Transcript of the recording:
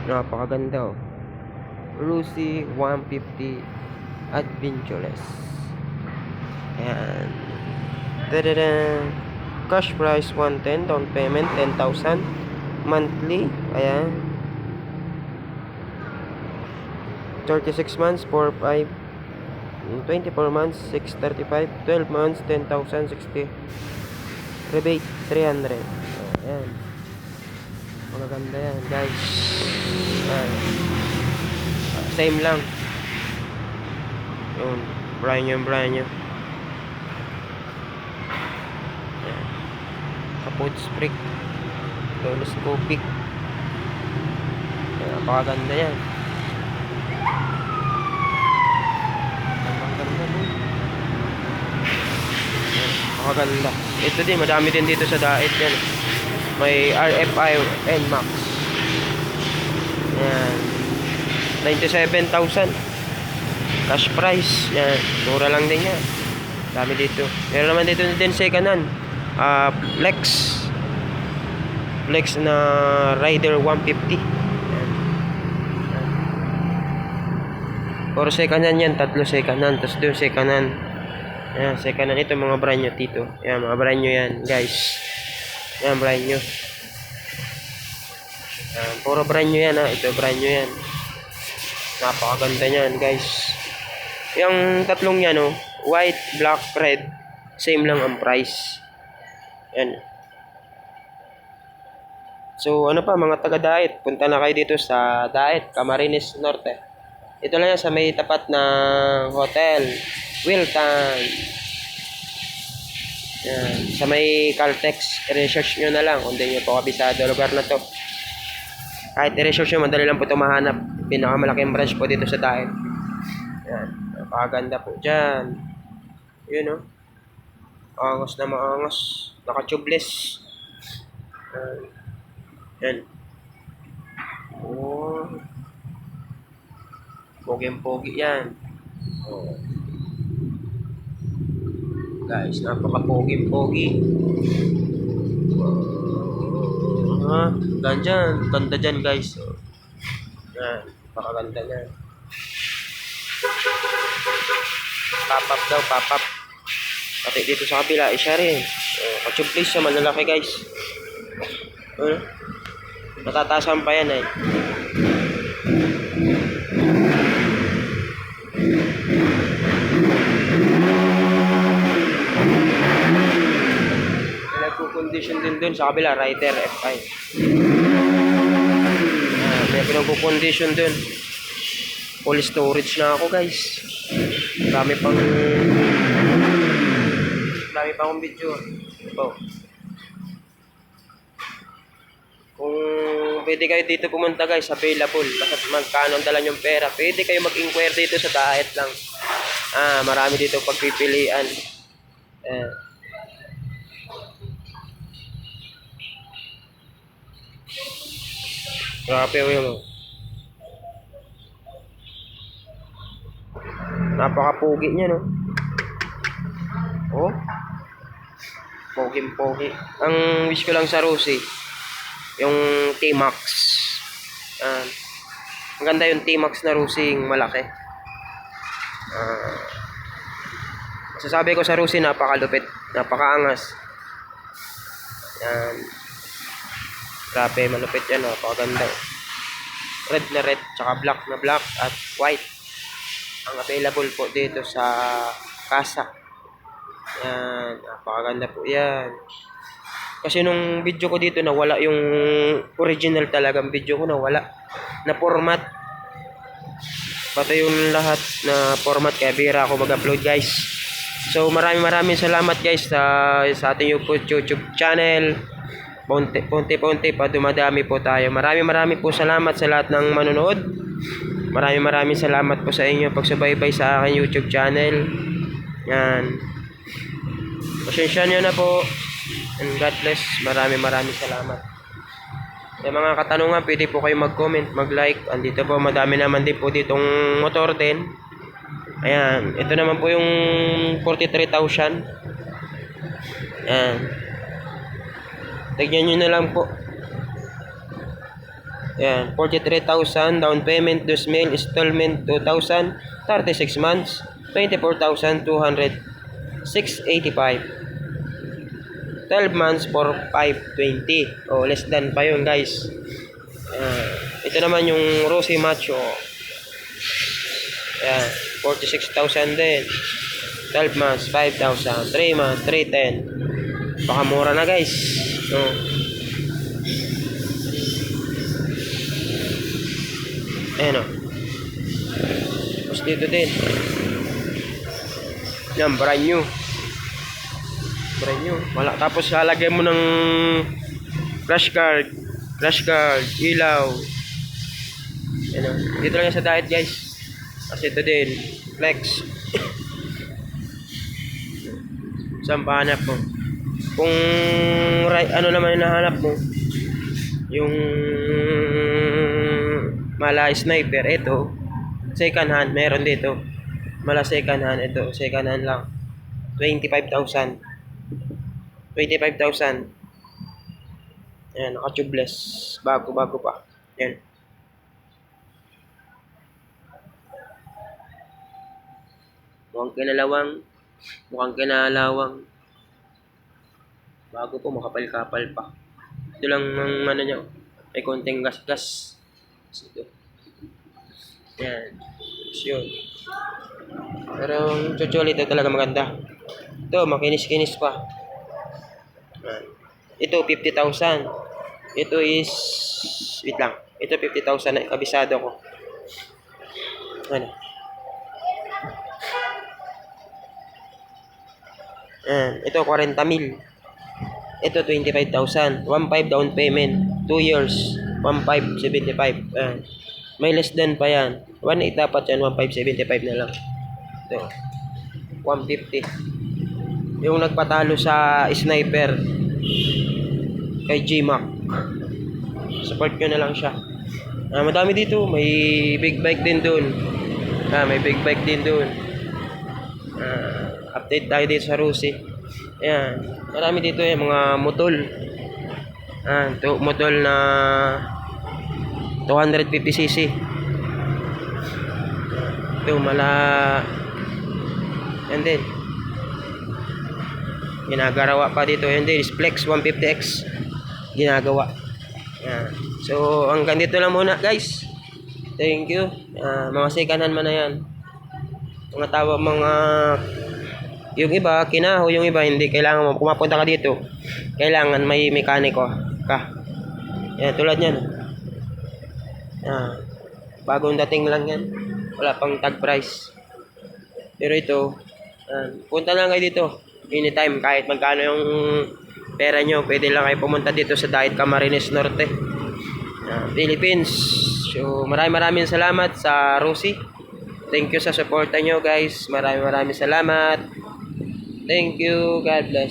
Napakaganda oh. Rusi 150 Adventurous. Ayan. Tadada! Cash price 110, down payment 10,000. Monthly, ayan. 36 months 4,500. 24 months 635. 12 months 10,060. Rebate 300. Ayan. Magaganda yan, guys. Ayan. Same lang. Yun. Brand nyo. Ayan. Kapot spring. Telescopic. Ayan. Napakaganda yan. Makaganda. Ito din, madami din dito sa Dait yan. May RFI NMAX. Yan. 97,000. Cash price. Yan. Mura lang din yan. Dami dito. Meron naman dito din second hand. Flex na Rider 150. Yan. Puro second hand yan. 3 second hand. Tapos doon second hand. Ayan, second hand ito mga brand nyo dito. Ayan, mga brand nyo yan, guys. Ayan, brand nyo. Ayan, puro brand nyo yan ha. Ito, brand nyo yan. Napakaganda nyan, guys. Yung tatlong yan, no? White, black, red. Same lang ang price. Ayan. So, ano pa, mga taga-Dait. Punta na kayo dito sa Dait, Camarines Norte. Ito lang yan sa may tapat ng hotel. Wilton. Yan. Sa may Caltex, i-research nyo na lang kung di nyo po kabisado lugar na to. Kahit i-research nyo, madali lang po ito mahanap. Pinakamalaking branch po dito sa Dait. Yan. Napakaganda po dyan. Yun o. Maangas na maangas. Naka-tubeless. Yan. Oh. Pogi-pogi yan. Oh. Guys, napaka-pogi-pogi. Ganda dyan guys. Yan, napakaganda na. Pop-up daw, pop-up. Pati dito sa kabila, isa rin. Kachublis siya, malalaki guys. Natatasan pa yan eh. Condition din dun sa kabila, Rider FI. May pinag-condition dun. Full storage na ako guys. Dami pang video. Ito. Kung pwede kayo dito pumunta guys, available. Basta magkano ang dala yung pera, pwede kayo mag-inquire dito sa Dait lang. Marami dito pagpipilian. Grabe yung napaka-pogi niya, no? Oh. Pogi-pogi. Ang wish ko lang sa Rusi, yung T-Max. Maganda yung T-Max na Rusi, yung malaki. Masasabi ko sa Rusi, napakalupit. Napakaangas. Yan. Grabe, malupit yan, napakaganda. Red na red, tsaka black na black, at white. Ang available po dito sa Casa. Yan, napakaganda po yan. Kasi nung video ko dito, nawala yung original talagang video ko, nawala. Na format. Pati yung lahat na format, kaya bira ako mag-upload guys. So maraming salamat guys sa ating YouTube channel. Punti-punti pa dumadami po tayo. Maraming po salamat sa lahat ng manonood. Maraming salamat po sa inyo pagsubaybay sa aking YouTube channel. Yan. Pasensya nyo na po. And God bless. Maraming salamat. Sa mga katanungan, pwede po kayo mag-comment, mag-like. Andito po, madami naman din po ditong motor din. Ayan. Ito naman po yung 43,000. Ayan. Tignan nyo na lang po. Yan, 43,000 down payment, 2,000 installment 2,000, 36 months, 24,200, 685. 12 months for 520. Oh, less than pa yun, guys. Ito naman yung Rosy Macho. Yan, 46,000 din. 12 months, 5,000. 3 months, 310. Baka mura na, guys. Oh. Ayan o. Tapos dito din. Yan, brand new. Brand new. Wala. Tapos lalagay mo ng flash card, ilaw. Ayan o. Dito lang yan sa diet, guys. Kasi ito din. Flex. Saan pa hanap mo? Kung ano naman yung nahanap mo, yung mala sniper, ito second hand, meron dito mala second hand, ito second hand lang, 25,000. Ayan, naka tubeless, bago pa. Ayan, mukhang kinalawang, bago po, makapal-kapal pa. Ito lang ng ano nyo, may konting gas ito. Yan. Yun. Pero yung chuchol ito talaga maganda. Ito, makinis-kinis pa. Yan. Ito, 50,000. Ito is, wait lang. Ito, 50,000 na kabisado ko. Ano? Yan. Ito, 40,000. Ito, 25,000. 1,500 down payment. 2 years. 1,575. Yan. May less than pa yan. 1,800 dapat yan. 1,575 na lang. Ito. 150. Yung nagpatalo sa sniper kay G-Mac. Support nyo na lang siya. Madami dito. May big bike din dun. Update tayo dito sa Rosy. Ayan. Marami dito mga motol. Motol na 250cc. Ito yan din. Ginagawa pa dito. Yan din. Flex 150X. Ginagawa. Yan. So, hanggang dito lang muna, guys. Thank you. Mga sekanan man na yan. Yung iba, kinaho. Yung iba, hindi. Kailangan kung mapunta ka dito, kailangan may mekaniko ka. Yan, tulad yan. Bagong dating lang yan. Wala pang tag price. Pero ito, punta lang kayo dito. Anytime, kahit magkano yung pera nyo, pwede lang kayo pumunta dito sa Diet Camarines Norte, Philippines. So, maraming salamat sa Rosy. Thank you sa suporta nyo, guys. Maraming salamat. Thank you. God bless.